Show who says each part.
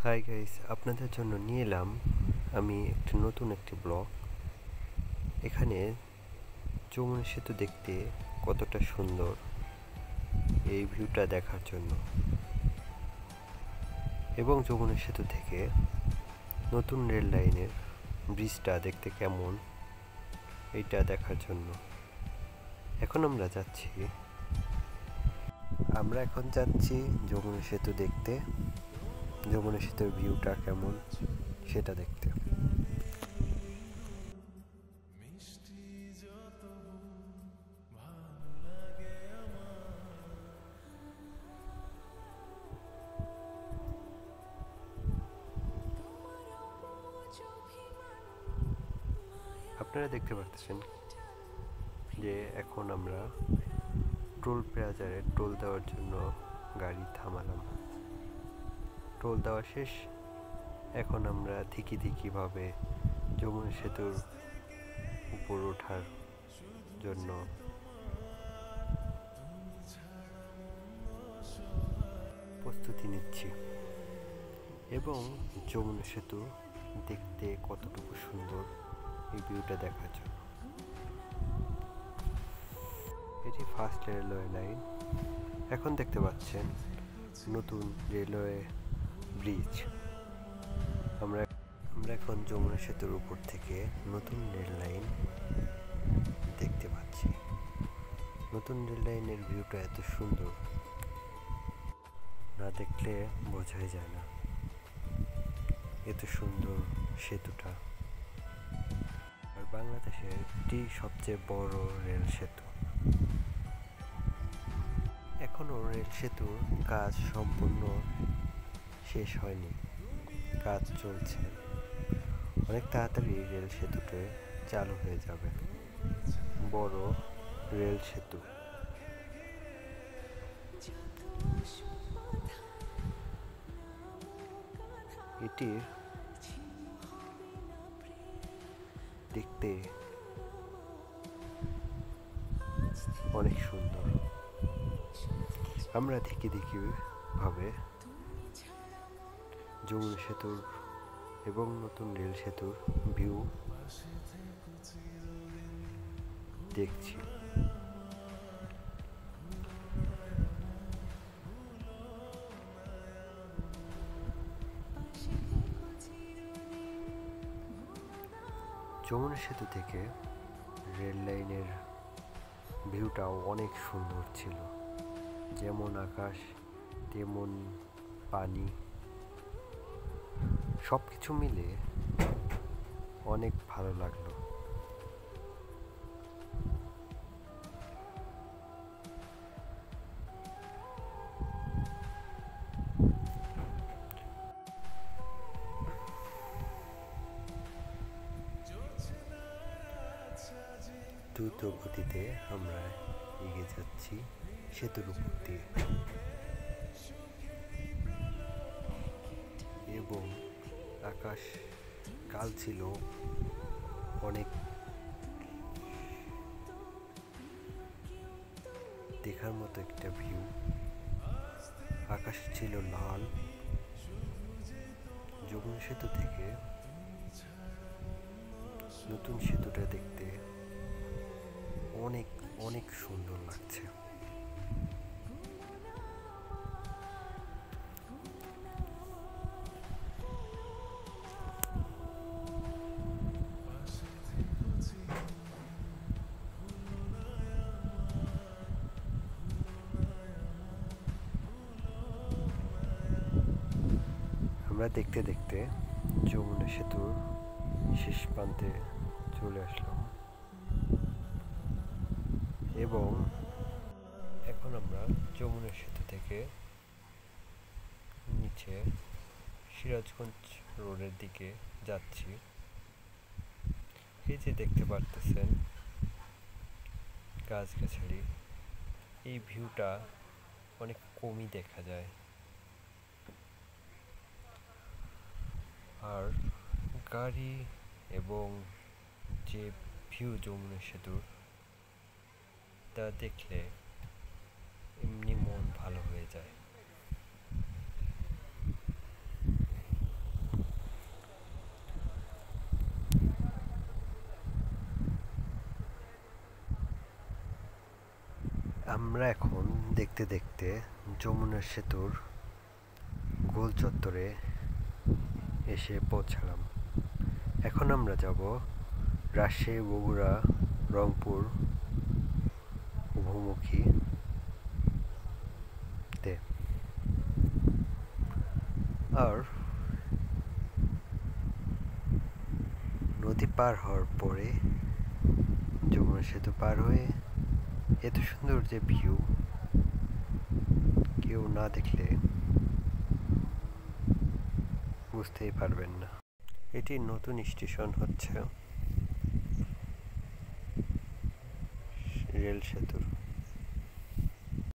Speaker 1: Hi guys, আপনাদের জন্য নিয়ে এলাম আমি নতুন একটি ব্লগ। এখানে যমুনা সেতু দেখতে কতটা সুন্দর, এই ভিউটা দেখার জন্য এবং যমুনা সেতু থেকে নতুন রেল লাইনের ব্রিজটা দেখতে কেমন, এইটা দেখার জন্য এখন আমরা এখন যাচ্ছি যমুনা সেতু দেখতে। যমুনা সেতুর ভিউটা কেমন সেটা দেখতে। আপনারা দেখতে পাচ্ছেন যে এখন আমরা টোল প্লাজারে টোল দেওয়ার জন্য গাড়ি থামালাম। টোল দেওয়া শেষ। এখন আমরা ভাবে যমুনা সেতুর উপর ওঠার জন্য প্রস্তুতি নিচ্ছি এবং যমুনা সেতু দেখতে কতটুকু সুন্দর এই ভিউটা দেখার জন্য। এটি ফার্স্ট রেলওয়ে লাইন। এখন দেখতে পাচ্ছেন নতুন রেলওয়ে ব্রিজ। আমরা এখন যমুনা সেতুর উপর থেকে নতুন রেল লাইন দেখতে পাচ্ছি। নতুন রেল লাইনের ভিউটা এত সুন্দর, না দেখলে বোঝাই যায় না এত সুন্দর সেতুটা। আর বাংলাদেশের এটি সবচেয়ে বড় রেল সেতু। এখনো রেল সেতুর কাজ সম্পূর্ণ শেষ হয়নি, কাজ চলছে। অনেক তাড়াতাড়ি রেল সেতুতে চালু হয়ে যাবে বড় রেল সেতু। এটির দেখতে অনেক সুন্দর। আমরা ভাবে যমুনা সেতুর এবং নতুন রেল সেতুর ভিউ দেখছি। যমুনা সেতু থেকে রেল লাইনের ভিউটাও অনেক সুন্দর ছিল। যেমন আকাশ তেমন পানি, সব কিছু মিলে অনেক ভালো লাগলো। দ্রুত গতিতে আমরা এগিয়ে যাচ্ছি সেতুর উপর দিয়ে এবং আকাশ কাল ছিল অনেক দেখার মতো একটা ভিউ। আকাশ ছিল লাল। যমুনা সেতু থেকে নতুন সেতুটা দেখতে অনেক অনেক সুন্দর লাগছে। আমরা দেখতে দেখতে যমুনা সেতুর শেষ প্রান্তে চলে আসলাম এবং এখন আমরা যমুনা সেতু থেকে নিচে সিরাজগঞ্জ রোডের দিকে যাচ্ছি। এই যে দেখতে পারতেছেন গাছগাছালি, এই ভিউটা অনেক কমই দেখা যায়। আর গাড়ি এবং যে ভিউ যমুনা সেতুর, তা দেখলে এমনি মন ভালো হয়ে যায়। আমরা এখন দেখতে দেখতে যমুনা সেতুর গোল চত্বরে এসে পৌঁছালাম। এখন আমরা যাব রাজশাহী, বগুড়া, রংপুর অভিমুখী তে। আর নদী পার হওয়ার পরে যমুনা সেতু পার হয়ে এত সুন্দর যে ভিউ, কেউ না দেখলে বুঝতেই পারবেন না। এটি নতুন স্টেশন হচ্ছে রেল সেতুর।